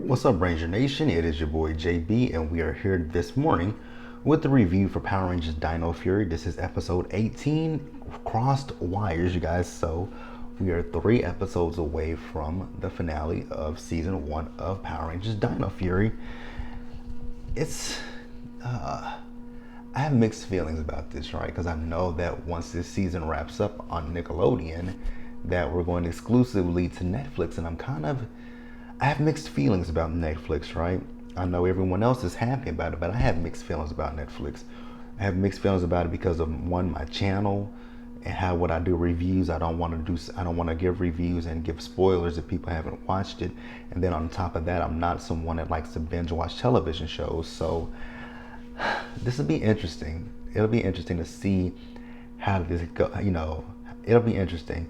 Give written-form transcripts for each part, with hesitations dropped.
What's up, Ranger Nation? It is your boy JB, and we are here this morning with the review for Power Rangers Dino Fury. This is episode 18, Crossed Wires, you guys. So we are 3 episodes away from the finale of season 1 of Power Rangers Dino Fury. I have mixed feelings about this, right? Because I know that once this season wraps up on Nickelodeon, that we're going exclusively to Netflix, and I have mixed feelings about Netflix, right? I know everyone else is happy about it, but I have mixed feelings about Netflix. I have mixed feelings about it because of, one, my channel and how would I do reviews. I don't want to give reviews and give spoilers if people haven't watched it. And then on top of that, I'm not someone that likes to binge watch television shows. So this will be interesting. It'll be interesting to see how this go. It'll be interesting.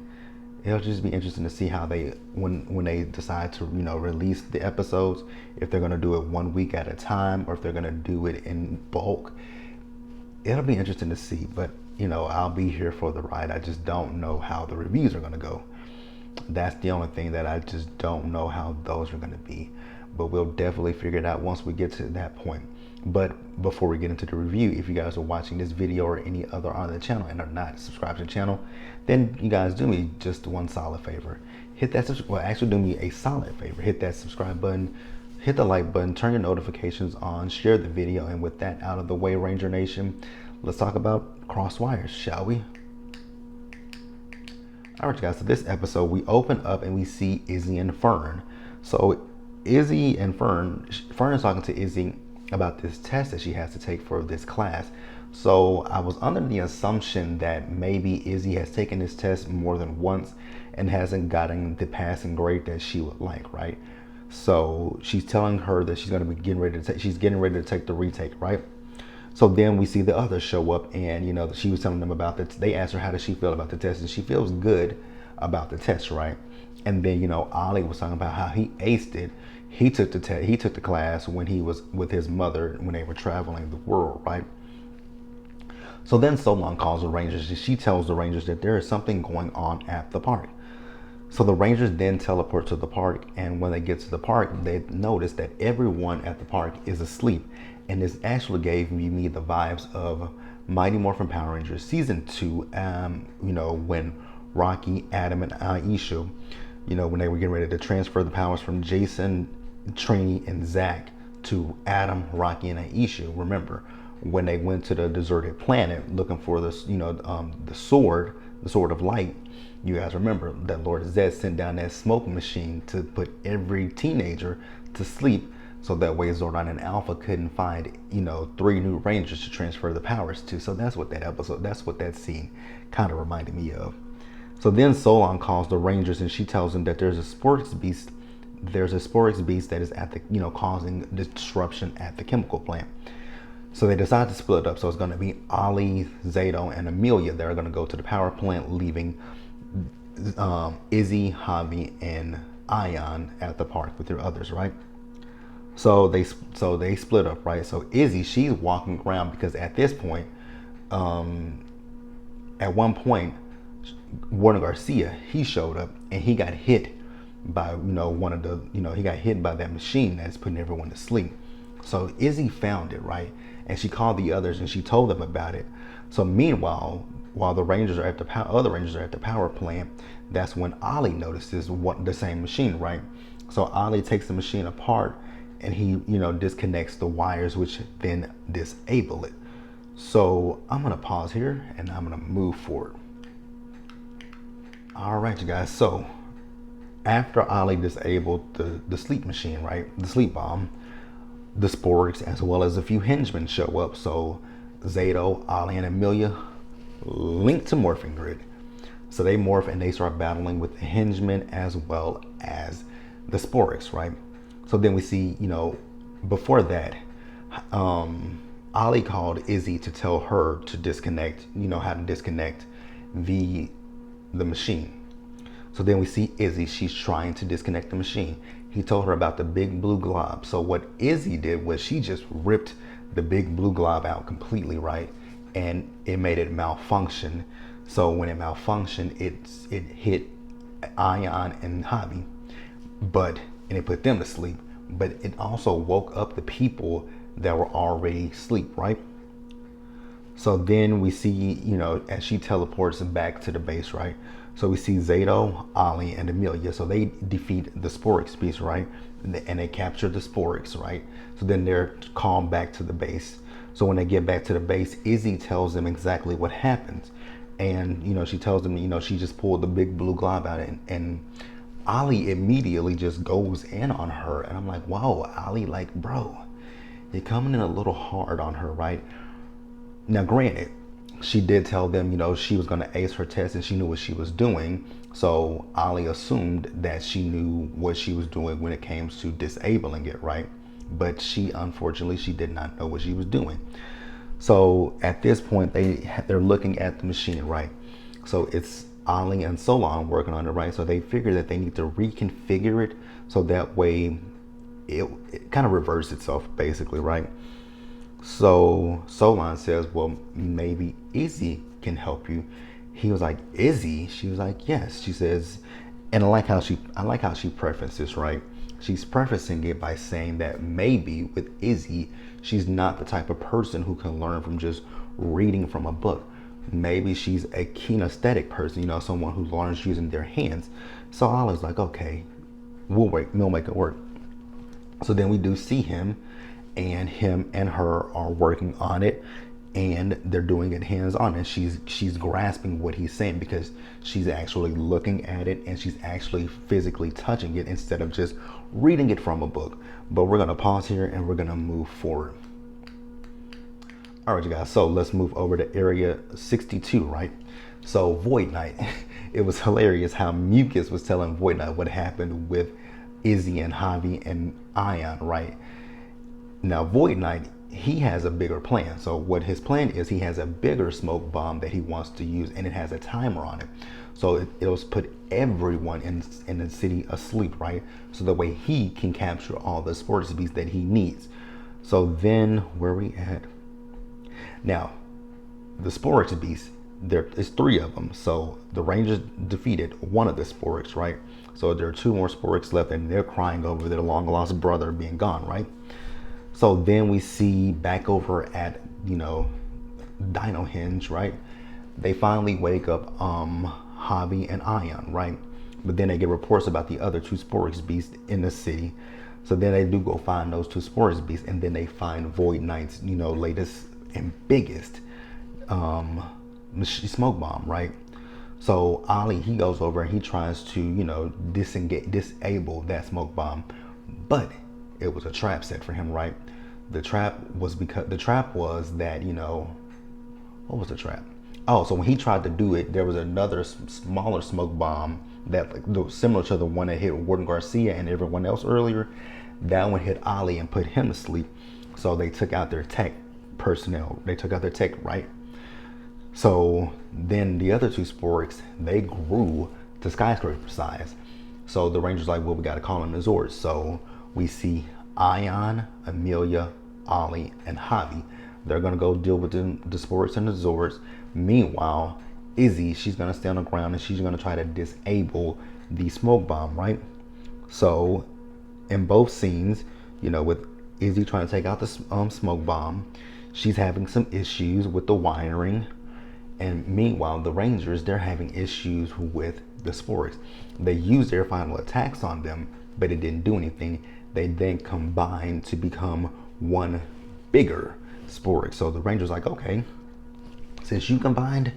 It'll just be interesting to see how they, when they decide to, release the episodes, if they're going to do it 1 week at a time or if they're going to do it in bulk. It'll be interesting to see, but I'll be here for the ride. I just don't know how the reviews are going to go. That's the only thing that I just don't know how those are going to be, but we'll definitely figure it out once we get to that point. But before we get into the review, if you guys are watching this video or any other on the channel and are not subscribed to the channel, then you guys do me just one solid favor. Actually do me a solid favor. Hit that subscribe button, hit the like button, turn your notifications on, share the video, and with that out of the way, Ranger Nation, let's talk about Crossed Wires, shall we? All right, guys, so this episode, we open up and we see Izzy and Fern. So Izzy and Fern is talking to Izzy about this test that she has to take for this class. So I was under the assumption that maybe Izzy has taken this test more than once and hasn't gotten the passing grade that she would like, right? So she's telling her that she's going to be getting ready to take the retake, right? So then we see the others show up, and she was telling them about that. They asked her how does she feel about the test, and she feels good about the test, right? And then Ollie was talking about how he aced it. He took the class when he was with his mother when they were traveling the world, right? So then Solon calls the Rangers, and she tells the Rangers that there is something going on at the park. So the Rangers then teleport to the park, and when they get to the park, they notice that everyone at the park is asleep. And this actually gave me the vibes of Mighty Morphin Power Rangers Season 2, when Rocky, Adam, and Aisha, when they were getting ready to transfer the powers from Jason, Trini, and Zach to Adam, Rocky, and Aisha. Remember, when they went to the deserted planet looking for this, the sword of light, you guys remember that Lord Zed sent down that smoke machine to put every teenager to sleep, so that way Zordon and Alpha couldn't find, 3 new Rangers to transfer the powers to. So that's what that scene kind of reminded me of. So then Solon calls the Rangers, and she tells them that there's a Sporix beast that is at the, causing disruption at the chemical plant. So they decide to split up. So it's going to be Ollie, Zato, and Amelia that are going to go to the power plant, leaving Izzy, Javi, and Ion at the park with their others, right? So they split up, right? So Izzy, she's walking around because at this point, at one point, Warner Garcia, he showed up and he got hit by he got hit by that machine that's putting everyone to sleep. So Izzy found it, right? And she called the others and she told them about it. So meanwhile, while the Rangers are at other Rangers are at the power plant, that's when Ollie notices the same machine, right? So Ollie takes the machine apart and he, disconnects the wires, which then disable it. So I'm gonna pause here and I'm gonna move forward. All right, you guys. So after Ollie disabled the sleep machine, right, the sleep bomb, the Sporix as well as a few henchmen show up. So Zato, Ollie, and Amelia link to Morphing Grid. So they morph and they start battling with the henchmen as well as the Sporix, right? So then we see, before that, Ollie called Izzy to tell her to disconnect, how to disconnect the machine. So then we see Izzy, she's trying to disconnect the machine. He told her about the big blue glob. So what Izzy did was she just ripped the big blue glob out completely, right? And it made it malfunction. So when it malfunctioned, it hit Ion and Javi, and it put them to sleep. but it also woke up the people that were already asleep, right? So then we see, as she teleports back to the base, right? So we see Zato, Ollie, and Amelia. So they defeat the Sporix beast, right? And they capture the Sporix, right? So then they're called back to the base. So when they get back to the base, Izzy tells them exactly what happens. And, she tells them, she just pulled the big blue glob out, and Ollie immediately just goes in on her. And I'm like, wow, Ollie, like, bro, you're coming in a little hard on her, right? Now, granted, she did tell them, she was going to ace her test and she knew what she was doing. So Ollie assumed that she knew what she was doing when it came to disabling it, right? But unfortunately, she did not know what she was doing. So at this point, they're looking at the machine, right? So it's Ollie and Solon working on it, right? So they figure that they need to reconfigure it so that way it kind of reverses itself, basically, right? So Solon says, well, maybe Izzy can help you. He was like, Izzy? She was like, yes. She says, and I like how she prefaced this, right? She's prefacing it by saying that maybe with Izzy, she's not the type of person who can learn from just reading from a book. Maybe she's a kinesthetic person, someone who learns using their hands. So I was like, okay, we'll make it work. So then we do see him and her are working on it, and they're doing it hands-on, and she's grasping what he's saying because she's actually looking at it and she's actually physically touching it instead of just reading it from a book. But we're gonna pause here and we're gonna move forward. All right, you guys, so let's move over to area 62, right? So Void Knight, it was hilarious how Mucus was telling Void Knight what happened with Izzy and Javi and Ion, right? Now, Void Knight, he has a bigger plan. So what his plan is, he has a bigger smoke bomb that he wants to use, and it has a timer on it. So it'll put everyone in the city asleep, right? So that way he can capture all the Sporix beasts that he needs. So then, where we at? Now, the Sporix beasts, there is 3 of them. So the Rangers defeated one of the Sporix, right? So there are 2 more Sporix left, and they're crying over their long lost brother being gone, right? So then we see back over at, Dino Hinge, right? They finally wake up Javi and Ion, right? But then they get reports about the other 2 Sporix beasts in the city. So then they do go find those 2 Sporix beasts, and then they find Void Knight's, latest and biggest smoke bomb, right? So Ollie, he goes over and he tries to, disable that smoke bomb, but it was a trap set for him, right? The trap was that, what was the trap? Oh, so when he tried to do it, there was another smaller smoke bomb that similar to the one that hit Warden Garcia and everyone else earlier. That one hit Ollie and put him to sleep. So they took out their tech personnel. They took out their tech, right? So then the other 2 Sporix, they grew to skyscraper size. So the Rangers like, well, we got to call in the Zords. So we see Ion, Amelia, Ollie, and Javi. They're going to go deal with the Sporix and the Zords. Meanwhile, Izzy, she's going to stay on the ground and she's going to try to disable the smoke bomb, right? So in both scenes, with Izzy trying to take out the smoke bomb, she's having some issues with the wiring. And meanwhile, the Rangers, they're having issues with the Sporix. They used their final attacks on them, but it didn't do anything. They then combined to become one bigger Sporix. So the Rangers like, okay, since you combined,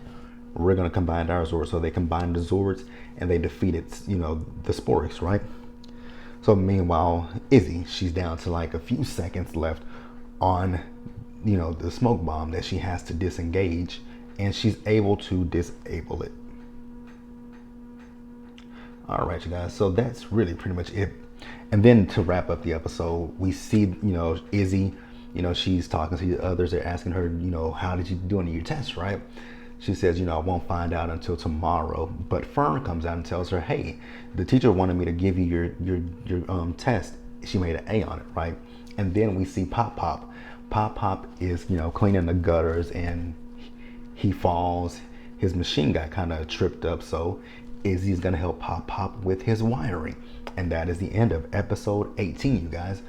we're gonna combine our Zords. So they combined the Zords and they defeated, the Sporix, right? So meanwhile, Izzy, she's down to like a few seconds left on, the smoke bomb that she has to disengage, and she's able to disable it. All right, you guys. So that's really pretty much it. And then to wrap up the episode, we see, Izzy, she's talking to the others. They're asking her, how did you do on your test, right? She says, I won't find out until tomorrow. But Fern comes out and tells her, hey, the teacher wanted me to give you your test. She made an A on it, right? And then we see Pop Pop. Pop Pop is, cleaning the gutters, and he falls. His machine got kind of tripped up, so Izzy's gonna help Pop with his wiring. And that is the end of episode 18, you guys.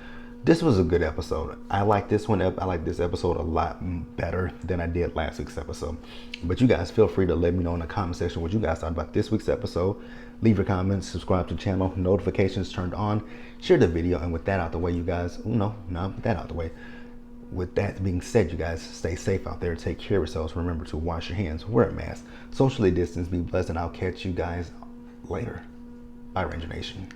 This was a good episode. I like this one. I like this episode a lot better than I did last week's episode. But you guys feel free to let me know in the comment section what you guys thought about this week's episode. Leave your comments, subscribe to the channel, notifications turned on, share the video, and with that out the way, you guys, with that out the way. With that being said, you guys, stay safe out there, take care of yourselves, remember to wash your hands, wear a mask, socially distance, be blessed, and I'll catch you guys later. Bye, Ranger Nation.